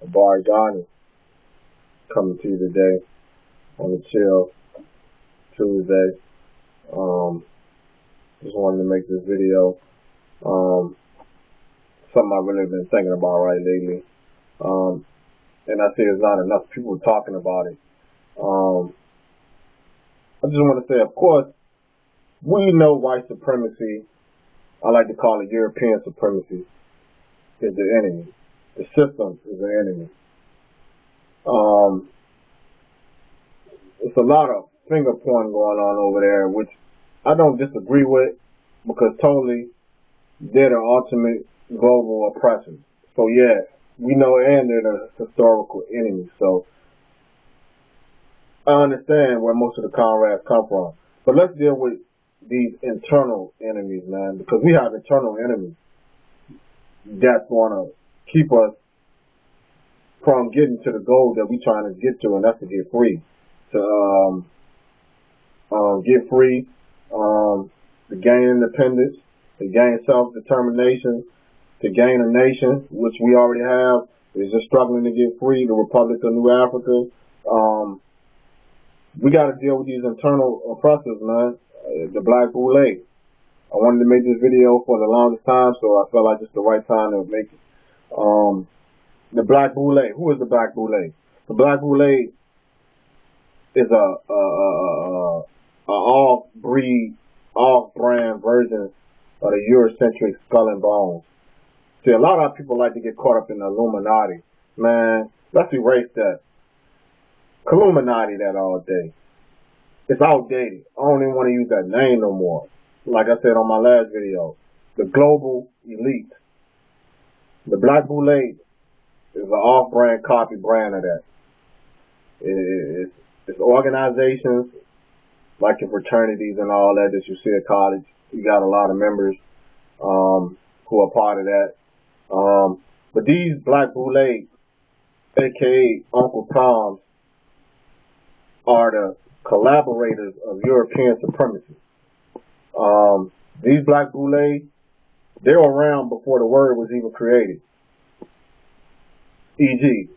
Bourgeoisie coming to you today on the Chill Tuesday. Just wanted to make this video. Something I've really been thinking about right lately. And I see there's not enough people talking about it. I just want to say, of course, we know white supremacy, I like to call it European supremacy, is the enemy. The system is the enemy. It's a lot of finger pointing going on over there, which I don't disagree with, because totally they're the ultimate global oppressors. So yeah, we know, and they're the historical enemies. So I understand where most of the comrades come from. But let's deal with these internal enemies, man, because we have internal enemies that want to keep us from getting to the goal that we're trying to get to, and that's to get free. To get free, to gain independence, to gain self-determination, to gain a nation, which we already have, is just struggling to get free, the Republic of New Africa. We got to deal with these internal oppressors, man. The Black Boule. I wanted to make this video for the longest time, so I felt like it's the right time to make it. The Black Boule. Who is the Black Boule? The Black Boule is a off-breed, off-brand version of the Eurocentric skull and bones. See, a lot of people like to get caught up in the Illuminati. Man, let's erase that. Illuminati that all day. It's outdated. I don't even want to use that name no more. Like I said on my last video, the global elite. The Black Boule is an off-brand copy brand of that. It's organizations like your fraternities and all that you see at college. You got a lot of members who are part of that. But these Black Boule, aka Uncle Toms, are the collaborators of European supremacy. These Black Boule, they were around before the word was even created. E.g.,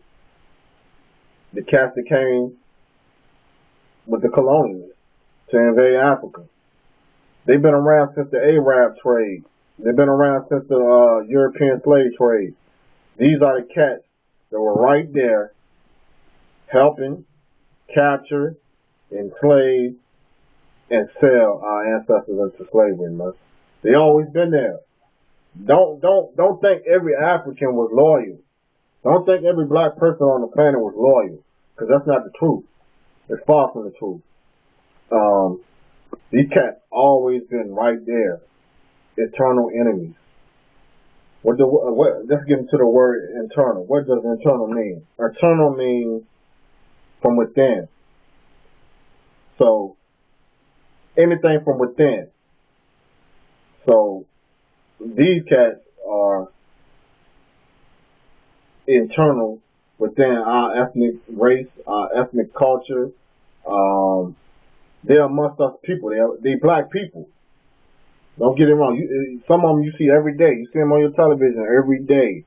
the cats that came with the colonialists to invade Africa. They've been around since the Arab trade. They've been around since the European slave trade. These are the cats that were right there helping capture, enslave, and sell our ancestors into slavery, man. They always been there. Don't think every African was loyal. Don't think every black person on the planet was loyal, because that's not the truth. It's far from the truth. These cats always been right there. Eternal enemies. Let's get into the word internal. What does internal mean? Internal means from within. So anything from within. So these cats are internal within our ethnic race, our ethnic culture. They're amongst us people. They black people. Don't get it wrong. Some of them you see every day. You see them on your television every day.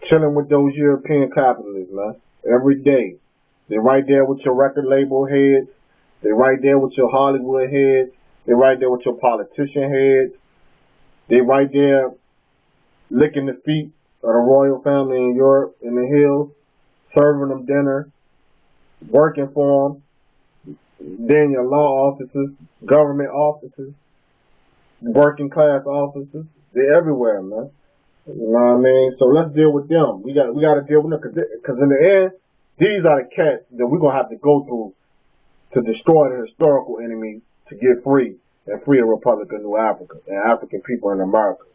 Chilling with those European capitalists, man. Every day. They're right there with your record label heads. They're right there with your Hollywood heads. They're right there with your politician heads. They're right there licking the feet of the royal family in Europe, in the hills, serving them dinner, working for them. Then your law officers, government officers, working class officers, they're everywhere, man. You know what I mean? So let's deal with them. We got to deal with them, because in the end, these are the cats that we're gonna have to go through to destroy the historical enemies to get free and free the Republic of New Africa and African people in America.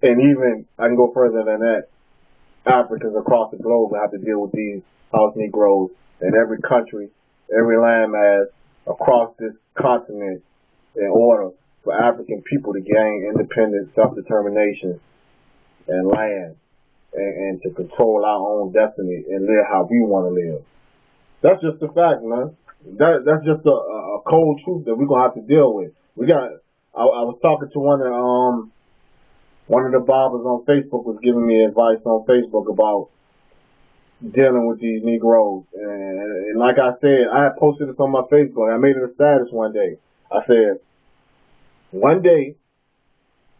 And even I can go further than that. Africans across the globe will have to deal with these house Negroes in every country, every landmass across this continent in order for African people to gain independence, self-determination, and land, and to control our own destiny and live how we want to live. That's just a fact, man. That's just a cold truth that we're gonna have to deal with. I was talking to one One of the barbers on Facebook was giving me advice on Facebook about dealing with these Negroes. And like I said, I had posted this on my Facebook. I made it a status one day. I said, one day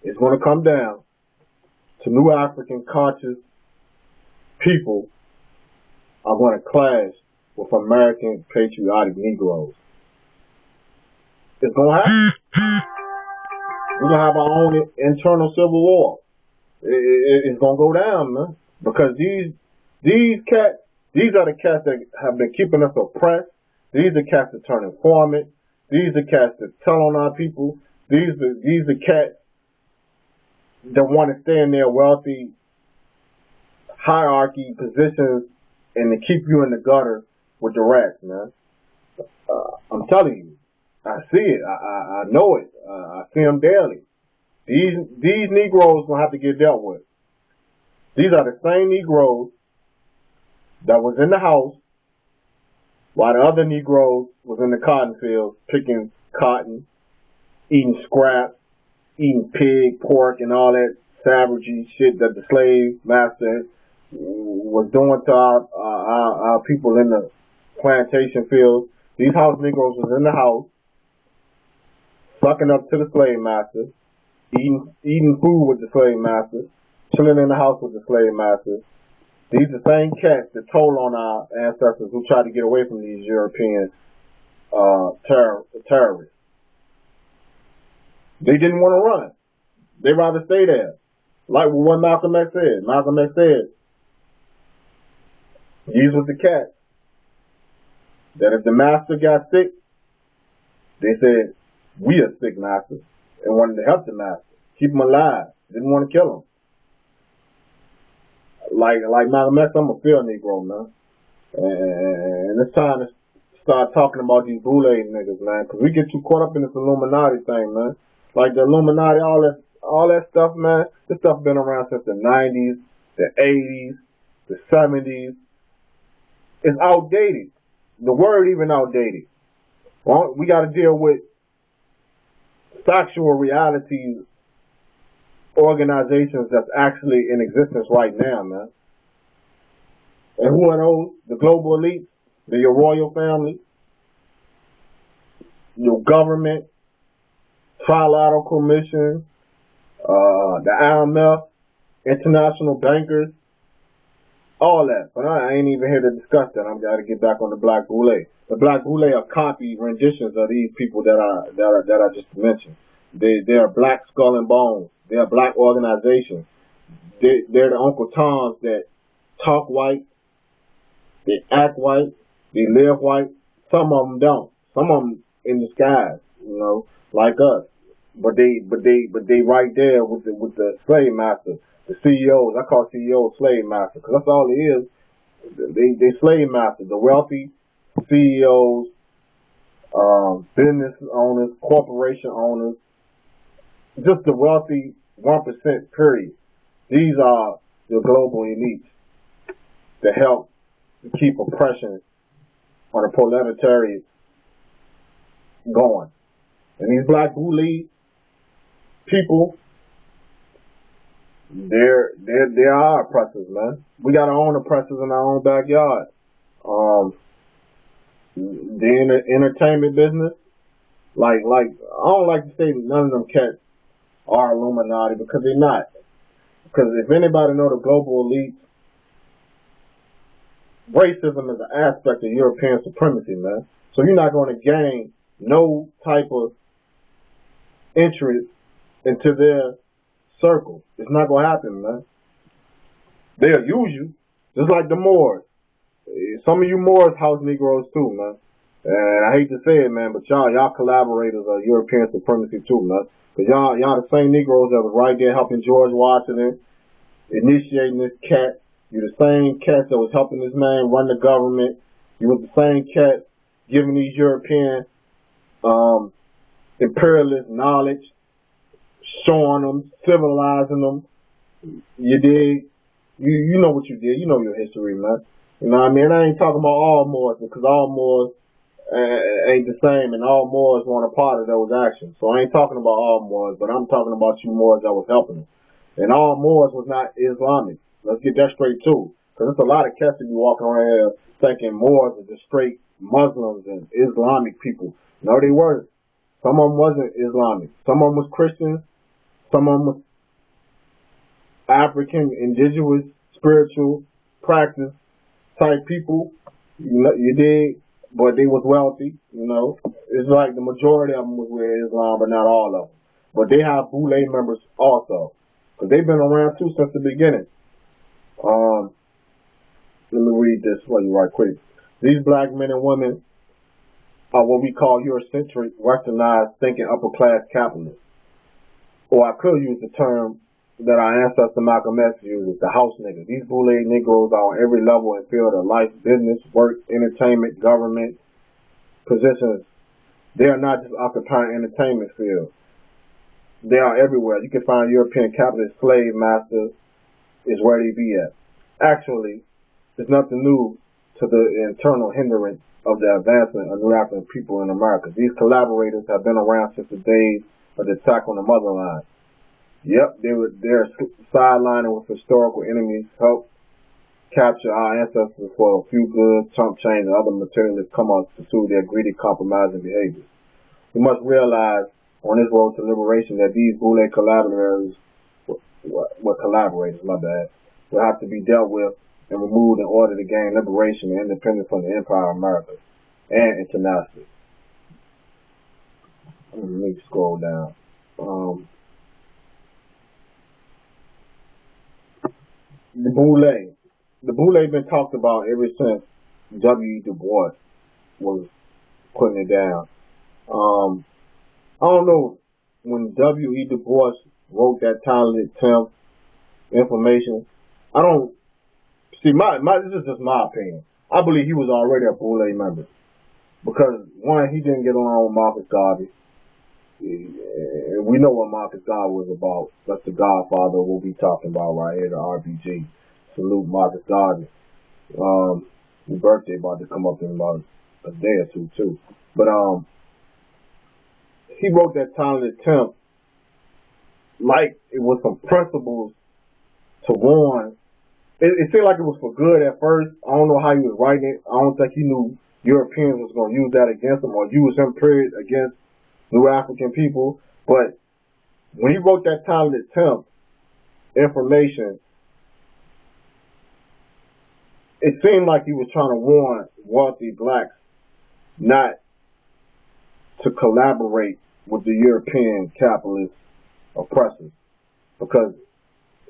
it's going to come down to New African conscious people are going to clash with American patriotic Negroes. It's going to happen. We're going to have our own internal civil war. It's going to go down, man. Because these cats, these are the cats that have been keeping us oppressed. These are cats that turn informant. These are cats that tell on our people. These are cats that want to stay in their wealthy hierarchy positions and to keep you in the gutter with the rats, man. I'm telling you, I see it. I know it. I see them daily. These Negroes gonna have to get dealt with. These are the same Negroes that was in the house while the other Negroes was in the cotton fields picking cotton, eating scraps, eating pig, pork, and all that savagery shit that the slave master was doing to our people in the plantation fields. These house Negroes was in the house, sucking up to the slave master, eating food with the slave master, chilling in the house with the slave master. These are the same cats that told on our ancestors who tried to get away from these European terrorists. They didn't want to run. They'd rather stay there. Like what Malcolm X said. Malcolm X said, these was the cats that if the master got sick, they said, we are sick masters, and wanted to help the master, keep him alive, didn't want to kill him. Like Malcolm X, I'm a field Negro, man. And it's time to start talking about these Boule niggas, man, because we get too caught up in this Illuminati thing, man. Like the Illuminati, all that stuff, man. This stuff been around since the 90s, the 80s, the 70s. It's outdated. The word even outdated. Well, we got to deal with factual reality organizations that's actually in existence right now, man. And who are those? The global elites, your royal family, your government, Trilateral Commission, the IMF, international bankers, all that. But I ain't even here to discuss that. I'm got to get back on the Black Boule. The Black Boule are copy renditions of these people that I just mentioned. They are black skull and bones. They are black organizations. They're the Uncle Toms that talk white, they act white, they live white. Some of them don't. Some of them in disguise, you know, like us. But they right there with the slave master, the CEOs. I call CEOs slave master because that's all it is. They slave master, the wealthy CEOs, business owners, corporation owners, just the wealthy 1%, period. These are the global elites that help to keep oppression on the proletariat going. And these Black Boule people, they are oppressors, man. We got our own oppressors in our own backyard. The entertainment business, like I don't like to say none of them cats are Illuminati because they're not. Because if anybody know the global elite, racism is an aspect of European supremacy, man. So you're not going to gain no type of interest into their circle. It's not going to happen, man. They'll use you, just like the Moors. Some of you Moors house Negroes too, man. And I hate to say it, man, but y'all collaborators are European supremacy too, man. Because y'all the same Negroes that was right there helping George Washington, initiating this cat. You're the same cat that was helping this man run the government. You was the same cat giving these European imperialist knowledge, showing them, civilizing them. You did. You know what you did. You know your history, man. You know what I mean? I ain't talking about all Moors because all Moors ain't the same, and all Moors weren't a part of those actions. So I ain't talking about all Moors, but I'm talking about you Moors that was helping them. And all Moors was not Islamic. Let's get that straight too. Because there's a lot of cats that be walking around here thinking Moors are just straight Muslims and Islamic people. No, they weren't. Some of them wasn't Islamic. Some of them was Christians. Some of them was African, indigenous, spiritual, practice type people. You dig? But they was wealthy, you know. It's like the majority of them was with Islam, but not all of them. But they have Boule members also. Because they've been around too since the beginning. Let me read this for you right quick. These black men and women are what we call Eurocentric, westernized, thinking upper-class capitalists. Or I could use the term that our ancestor Malcolm X used, the house niggas. These Boule Negroes are on every level and field of life, business, work, entertainment, government positions. They are not just occupying entertainment fields. They are everywhere. You can find European capitalist slave masters is where they be at. Actually, there's nothing new to the internal hindrance of the advancement of New African people in America. These collaborators have been around since the days of the attack on the motherland. Yep, they're sidelining with historical enemies, help capture our ancestors for a few goods, chump change, and other materialists come up to pursue their greedy, compromising behaviors. We must realize on this road to liberation that these Boule collaborators were collaborators, my bad, will have to be dealt with and removed in order to gain liberation and independence from the Empire of America and internationally. Let me scroll down. The Boule been talked about ever since W. Du Bois was putting it down. I don't know when W. Du Bois wrote that talented Tim information. I don't see this is just my opinion. I believe he was already a Boule member because one, he didn't get along with Marcus Garvey. We know what Marcus Garvey was about. That's the godfather of what we talking about right here, the RBG. Salute Marcus Garvey. His birthday about to come up in about a day or two too. But he wrote that talented attempt like it was some principles to warn. It seemed like it was for good at first. I don't know how he was writing it. I don't think he knew Europeans was going to use that against him or use him period against New African people. But when he wrote that talented attempt information, it seemed like he was trying to warn wealthy blacks not to collaborate with the European capitalist oppressors, because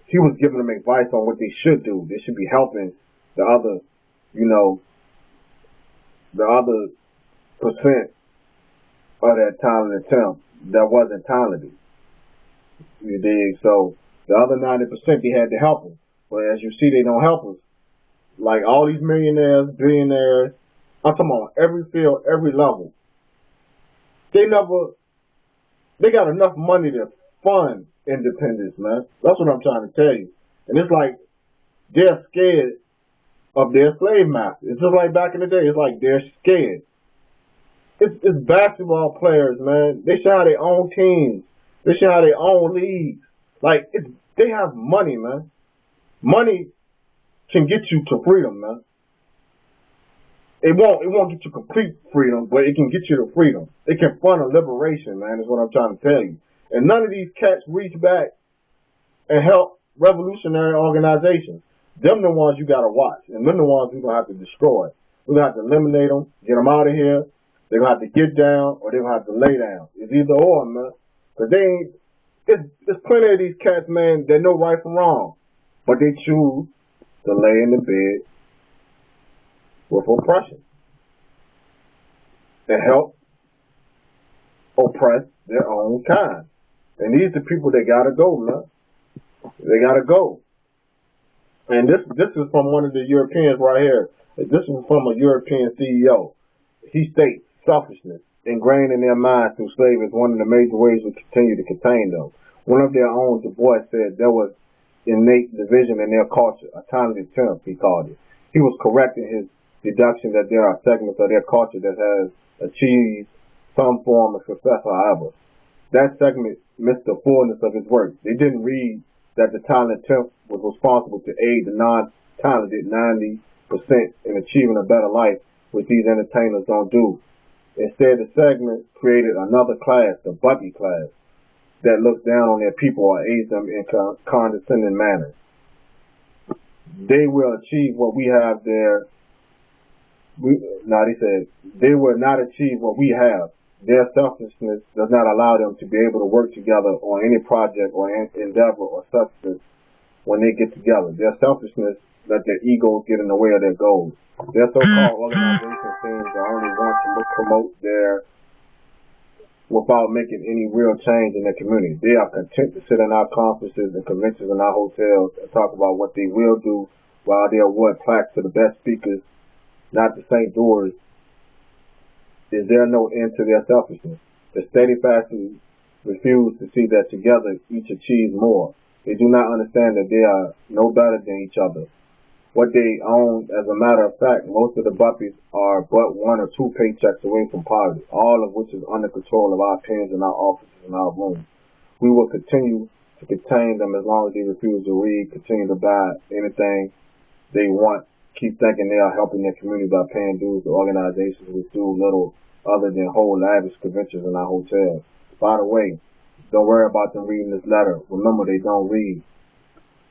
he was giving them advice on what they should do. They should be helping the other, the other percent of that talented attempt that wasn't talented. You dig? So the other 90% they had to help them. But as you see, they don't help us. Like all these millionaires, billionaires, I'm talking about every field, every level. They got enough money to fund independence, man. That's what I'm trying to tell you. And it's like they're scared of their slave masters. It's just like back in the day. It's like they're scared. It's basketball players, man. They should have their own teams. They should have their own leagues. Like they have money, man. Money can get you to freedom, man. It won't get you complete freedom, but it can get you to freedom. It can fund a liberation, man, is what I'm trying to tell you. And none of these cats reach back and help revolutionary organizations. Them the ones you gotta watch, and them the ones we're gonna have to destroy. We're gonna have to eliminate them, get them out of here. They're gonna have to get down, or they're gonna have to lay down. It's either or, man. Cause there's plenty of these cats, man, that know right from wrong, but they choose to lay in the bed with oppression and help oppress their own kind. And these are the people that gotta go, man. They gotta go. And this is from one of the Europeans right here. This is from a European CEO. He states selfishness ingrained in their minds through slavery is one of the major ways we continue to contain them. One of their own, Du Bois, said there was innate division in their culture, a talented attempt, he called it. He was correct in his deduction that there are segments of their culture that has achieved some form of success, however. That segment missed the fullness of his work. They didn't read that the talented 10th was responsible to aid the non-talented 90% in achieving a better life, which these entertainers don't do. Instead, the segment created another class, the bucky class, that looks down on their people or aids them in condescending manner. They will achieve what we have there. They said, they will not achieve what we have. Their selfishness does not allow them to be able to work together on any project or endeavor or substance when they get together. Their selfishness let their egos get in the way of their goals. Their so-called organization seems to only want to promote their without making any real change in their community. They are content to sit in our conferences and conventions in our hotels and talk about what they will do while they award plaques to the best speakers, not the St. Doors. Is there no end to their selfishness? The steadfastly refuse to see that together each achieves more. They do not understand that they are no better than each other. What they own, as a matter of fact, most of the buppies are but 1 or 2 paychecks away from poverty, all of which is under control of our pens and our offices and our rooms. We will continue to contain them as long as they refuse to read, continue to buy anything they want, keep thinking they are helping their community by paying dues to organizations which do little other than hold lavish conventions in our hotels. By the way, don't worry about them reading this letter. Remember, they don't read.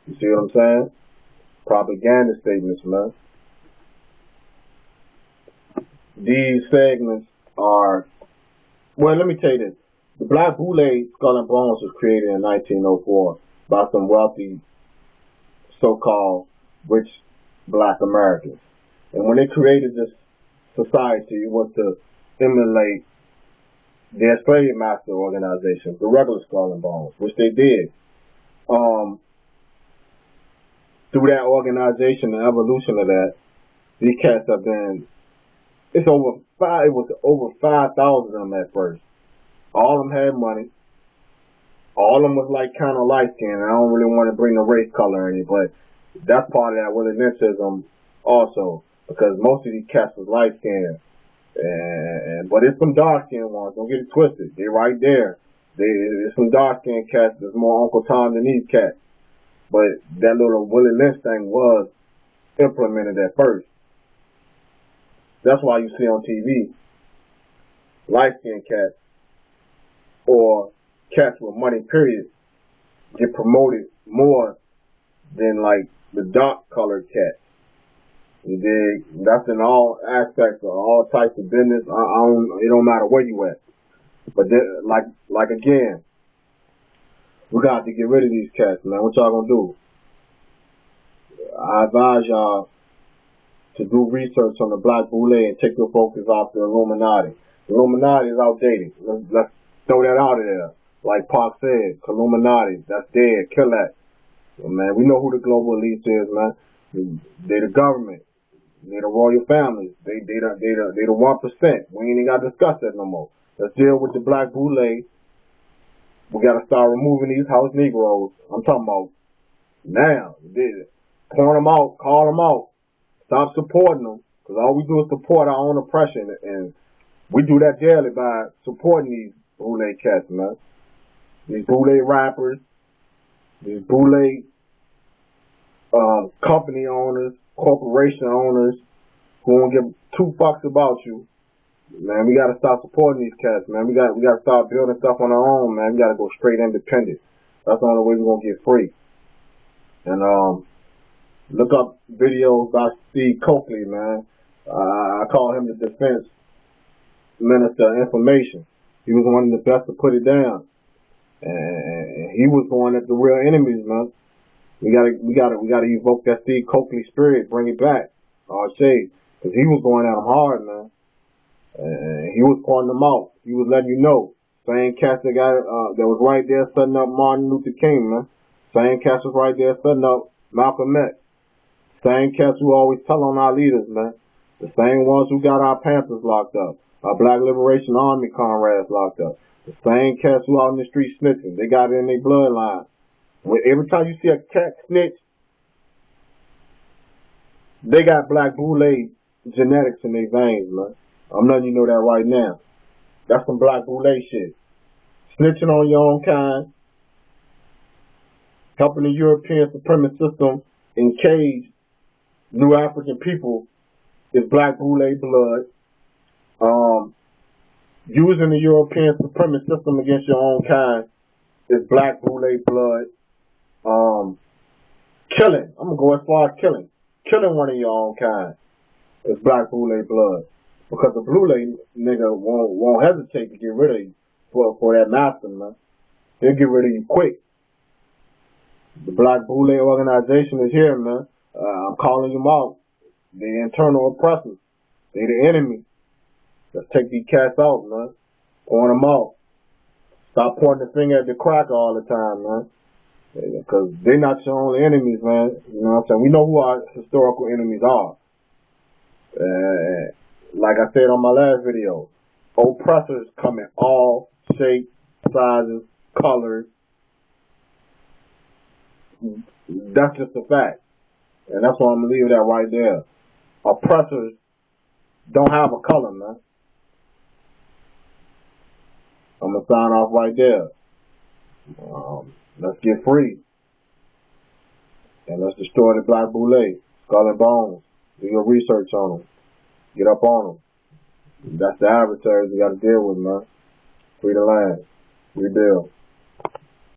You see what I'm saying? Propaganda statements, man. These segments are, well, let me tell you this. The Black Boule Skull and Bones was created in 1904 by some wealthy, so-called rich Black Americans. And when they created this society, it was to emulate their slave master organizations, the regular Skull and Bones, which they did. Through that organization and evolution of that, these cats have been, it was over 5,000 of them at first. All of them had money. All of them was like kind of light skinned. I don't really want to bring the race color in it, but that's part of that Willie Lynchism also, because most of these cats was light skinned. But it's some dark skinned ones, don't get it twisted. They right there. There's some dark skinned cats that's more Uncle Tom than these cats. But that little Willie Lynch thing was implemented at first. That's why you see on TV light-skinned cats or cats with money, period, get promoted more than like the dark-colored cats. You dig? That's in all aspects of all types of business. It don't matter where you at. But like again, we got to get rid of these cats, man. What y'all gonna do? I advise y'all to do research on the Black Boule and take your focus off the Illuminati. The Illuminati is outdated. Let's throw that out of there. Like Pac said, Illuminati, that's dead. Kill that. Man, we know who the global elite is, man. They the government. They the royal families. They the 1%. We ain't even got to discuss that no more. Let's deal with the Black Boule. We got to start removing these house Negroes. I'm talking about now. Point them out. Call them out. Stop supporting them. Because all we do is support our own oppression. And we do that daily by supporting these Boule cats, man. These Boule rappers. These Boule company owners. Corporation owners. Who won't give 2 fucks about you. Man, we gotta stop supporting these cats, man. We gotta start building stuff on our own, man. We gotta go straight independent. That's the only way we're gonna get free. And look up videos by Steve Coakley, man. I call him the defense minister of information. He was one of the best to put it down. And he was going at the real enemies, man. We gotta evoke that Steve Coakley spirit, bring it back. Shade. Cause he was going at them hard, man. He was pointing them out. He was letting you know. Same cats that was right there setting up Martin Luther King, man. Same cats was right there setting up Malcolm X. Same cats who always tell on our leaders, man. The same ones who got our Panthers locked up. Our Black Liberation Army comrades locked up. The same cats who out in the street snitching. They got it in their bloodline. Every time you see a cat snitch, they got Black Boule genetics in their veins, man. I'm letting you know that right now. That's some Black Boule shit. Snitching on your own kind. helping the European supremacist system encage new African people is black Boule blood. Using the European supremacist system against your own kind is black Boule blood. Killing, I'm gonna go as far as killing one of your own kind is black Boule blood. Because the Boule nigga won't hesitate to get rid of you for that master, man. They'll get rid of you quick. The Black Boule organization is here, man. I'm calling them out. They're internal oppressors. They're the enemy. Let's take these cats out, man. Point them out. Stop pointing the finger at the cracker all the time, man. Because they're not your only enemies, man. You know what I'm saying? We know who our historical enemies are. Like I said on my last video, oppressors come in all shapes, sizes, colors. That's just a fact. And that's why I'm going to leave that right there. Oppressors don't have a color, man. I'm going to sign off right there. Let's get free. And let's destroy the Black Boule. Skull and Bones. Do your research on them. Get up on them. That's the adversaries we got to deal with, man. Free the land. Rebuild.